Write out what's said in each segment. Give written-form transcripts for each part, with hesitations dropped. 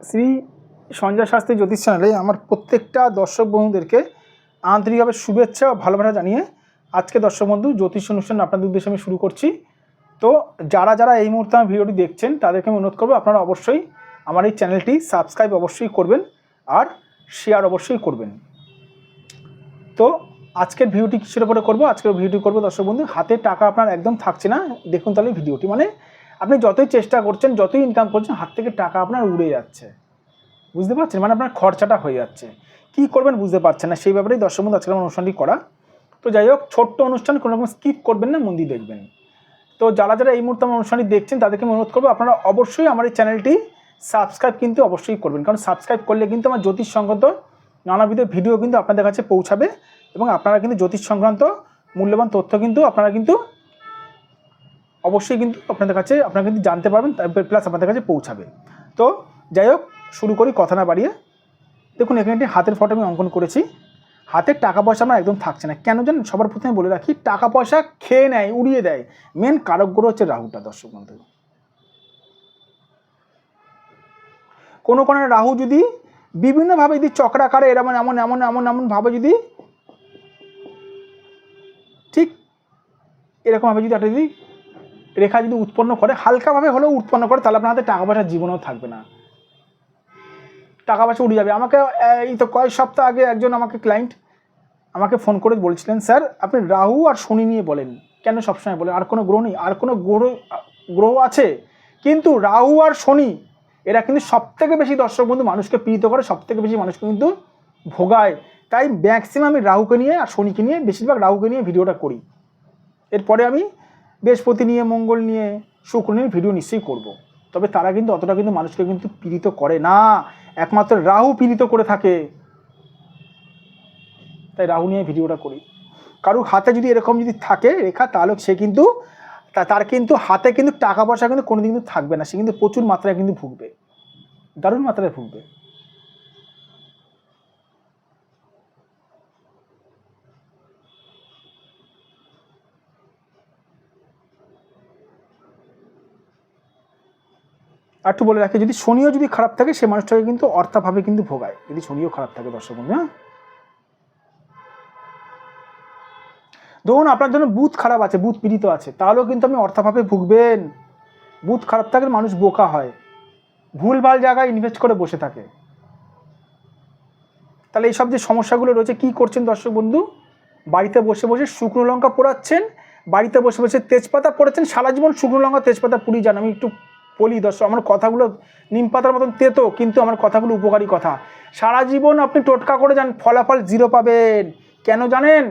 শ্রী সঞ্জয় শাস্ত্রী জ্যোতিষ চ্যানেলে আমার প্রত্যেকটা দর্শক বন্ধুদেরকে আন্তরিকভাবে শুভেচ্ছা ও ভালোবাসা জানিয়ে আজকে দর্শক বন্ধু জ্যোতিষ অনুষ্ঠান আপনাদের উদ্দেশ্যে আমি শুরু করছি। তো যারা যারা এই মুহূর্তে আমার ভিডিওটি দেখছেন তাদেরকে আমি অনুরোধ করবো আপনারা অবশ্যই আমার এই চ্যানেলটি সাবস্ক্রাইব অবশ্যই করবেন আর শেয়ার অবশ্যই করবেন। তো আজকের ভিডিওটি কিসের উপরে করবো? আজকের ভিডিওটি করবো দর্শক বন্ধু, হাতে টাকা আপনার একদম থাকছে না। দেখুন তাহলে ভিডিওটি, মানে আপনি যতই চেষ্টা করছেন, যতই ইনকাম করছেন, হাত থেকে টাকা আপনার উড়ে যাচ্ছে, বুঝতে পারছেন? মানে আপনার খরচাটা হয়ে যাচ্ছে, কী করবেন বুঝতে পারছেন না। সেই ব্যাপারেই দর্শক বন্ধু আজকের আমার অনুষ্ঠানটি করা। তো যাই হোক, ছোট্ট অনুষ্ঠান, কোনো রকম স্কিপ করবেন না, মন দিয়ে দেখবেন। তো যারা যারা এই মুহূর্তে আমার অনুষ্ঠানটি দেখছেন তাদেরকে আমি অনুরোধ করবো আপনারা অবশ্যই আমার এই চ্যানেলটি সাবস্ক্রাইব কিন্তু অবশ্যই করবেন, কারণ সাবস্ক্রাইব করলে কিন্তু আমার জ্যোতিষ সংক্রান্ত নানাবিধ ভিডিও কিন্তু আপনাদের কাছে পৌঁছাবে এবং আপনারা কিন্তু জ্যোতিষ সংক্রান্ত মূল্যবান তথ্য কিন্তু আপনারা কিন্তু অবশ্যই কিন্তু আপনাদের কাছে আপনারা কিন্তু জানতে পারবেন, প্লাস আপনাদের কাছে পৌঁছাবে। তো যাই হোক, শুরু করি কথা না বাড়িয়ে। দেখুন এখানে একটি হাতের ফটো আমি অঙ্কন করেছি। হাতের টাকা পয়সা আমার একদম থাকছে না, কেন জানেন? সবার প্রথমে বলে রাখি, টাকা পয়সা খেয়ে নেয়, উড়িয়ে দেয়। মেন কারক গ্রহ হচ্ছে রাহুটা দর্শক বন্ধু। কোনো কোনো রাহু যদি বিভিন্নভাবে যদি চক্রাকারে এরকম এমন এমন এমন এমনভাবে যদি ঠিক এরকমভাবে যদি একটা যদি রেখা যদি উৎপন্ন করে, হালকাভাবে হলেও উৎপন্ন করে, তাহলে আপনার হাতে টাকা পয়সার জীবনেও থাকবে না, টাকা পয়সা উড়ে যাবে। আমাকে এই তো কয়েক সপ্তাহ আগে একজন আমাকে ক্লায়েন্ট আমাকে ফোন করে বলছিলেন, স্যার আপনি রাহু আর শনি নিয়ে বলেন, কেন সবসময় বলেন? আর কোনো গ্রহ নেই? আর কোনো গ্রহ আছে, কিন্তু রাহু আর শনি এরা কিন্তু সবথেকে বেশি দর্শক বন্ধু মানুষকে পীড়িত করে, সবথেকে বেশি মানুষকে কিন্তু ভোগায়। তাই ম্যাক্সিমাম আমি রাহুকে নিয়ে আর শনিকে নিয়ে, বেশিরভাগ রাহুকে নিয়ে ভিডিওটা করি। এরপরে আমি বৃহস্পতি নিয়ে, মঙ্গল নিয়ে, শুক্র নিয়ে ভিডিও নিশ্চয়ই করব। তবে তারা কিন্তু অতটা কিন্তু মানুষকে কিন্তু পীড়িত করে না, একমাত্র রাহু পীড়িত করে থাকে। তাই রাহু নিয়ে ভিডিওটা করি। কারো হাতে যদি এরকম যদি থাকে রেখা, তাহলে সে কিন্তু তার কিন্তু হাতে কিন্তু টাকা পয়সা কিন্তু কোনোদিন কিন্তু থাকবে না, সে কিন্তু প্রচুর মাত্রায় কিন্তু ভুগবে, দারুণ মাত্রায় ভুগবে। আর একটু বলে রাখি, যদি শনিও যদি খারাপ থাকে, সে মানুষটাকে কিন্তু অর্থাভাবে কিন্তু ভোগায়, যদি শনিও খারাপ থাকে দর্শক বন্ধু। হ্যাঁ, ধরুন আপনার জন্য বুধ খারাপ আছে, বুধ পীড়িত আছে, তাহলেও কিন্তু আপনি অর্থাভাবে ভুগবেন। বুধ খারাপ থাকলে মানুষ বোকা হয়, ভুলভাল জায়গায় ইনভেস্ট করে বসে থাকে। তাহলে এইসব যে সমস্যাগুলো রয়েছে, কি করছেন দর্শক বন্ধু? বাড়িতে বসে বসে শুকনো লঙ্কা পোড়াচ্ছেন, বাড়িতে বসে বসে তেজপাতা পোড়াচ্ছেন। সারা জীবন শুকনো লঙ্কা তেজপাতা পুড়ি যান। আমি একটু বলি দর্শক, আমার কথাগুলো নিম পাতার মতন তেতো, কিন্তু আমার কথাগুলো উপকারী কথা। সারা জীবন আপনি টোটকা করে যান, ফলাফল জিরো পাবেন। কেন জানেন?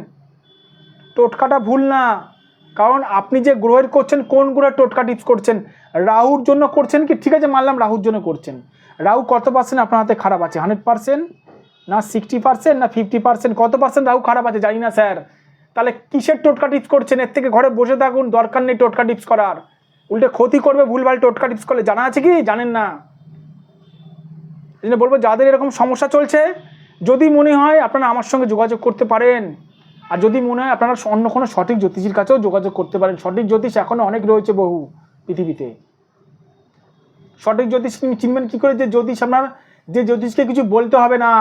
টোটকাটা ভুল না, কারণ আপনি যে গ্রহের করছেন, কোন গ্রহের টোটকা টিপস করছেন? রাহুর জন্য করছেন কি? ঠিক আছে, মানলাম রাহুর জন্য করছেন। রাহু কত পার্সেন্ট আপনার হাতে খারাপ আছে? 100%, না 60%, না 50%? কত পার্সেন্ট রাহু খারাপ আছে জানি না স্যার। তাহলে কিসের টোটকা টিপস করছেন? এর থেকে ঘরে বসে থাকুন, দরকার নেই টোটকা টিপস করার। উল্টে ক্ষতি করবে ভুলভাল টোটকা টিপস করলে। জানা আছে কি? জানেন না। এই জন্য বলবো, যাদের এরকম সমস্যা চলছে, যদি মনে হয় আপনারা আমার সঙ্গে যোগাযোগ করতে পারেন, আর যদি মনে হয় আপনারা অন্য কোনো সঠিক জ্যোতিষীর কাছেও যোগাযোগ করতে পারেন। সঠিক জ্যোতিষ এখনও অনেক রয়েছে বহু পৃথিবীতে। সঠিক জ্যোতিষ চিনবেন কী করে? যে জ্যোতিষ আপনার, যে জ্যোতিষকে কিছু বলতে হবে না।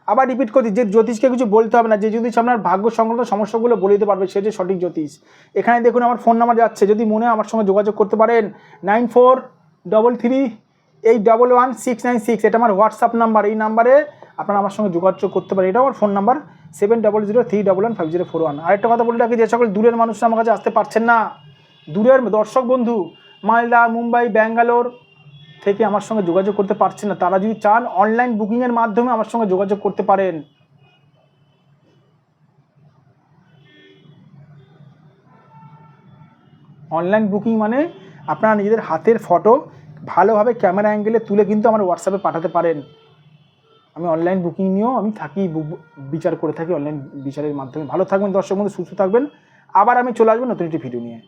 আবার রিপিট করছি, যে জ্যোতিষকে কিছু বলতে হবে না, যে জ্যোতিষ আপনার ভাগ্য সংক্রান্ত সমস্যাগুলো বলে দিতে পারবে, সে যে সঠিক জ্যোতিষ। এখানে দেখুন আমার ফোন নাম্বার যাচ্ছে, যদি মনে হয় আমার সঙ্গে যোগাযোগ করতে পারেন। 9433811696, এটা আমার হোয়াটসঅ্যাপ নাম্বার। এই নাম্বারে আপনারা আমার সঙ্গে যোগাযোগ করতে পারেন। এটা আমার ফোন নাম্বার 7003115041। আরেকটা কথা বলে রাখি, যে সকল দূরের মানুষরা আমার কাছে আসতে পারছেন না, দূরের দর্শক বন্ধু মালদা, মুম্বাই, ব্যাঙ্গালোর থেকে আমার সঙ্গে যোগাযোগ করতে পারছেন না, তারা যদি চান অনলাইন বুকিংয়ের মাধ্যমে আমার সঙ্গে যোগাযোগ করতে পারেন। অনলাইন বুকিং মানে আপনারা নিজেদের হাতের ফটো ভালোভাবে ক্যামেরা অ্যাঙ্গেলে তুলে কিন্তু আমার হোয়াটসঅ্যাপে পাঠাতে পারেন। আমি অনলাইন বুকিং নিয়েও আমি থাকি, বিচার করে থাকি অনলাইন বিচারের মাধ্যমে। ভালো থাকবেন দর্শক বন্ধু, সুস্থ থাকবেন। আবার আমি চলে আসবো নতুন একটি ভিডিও নিয়ে।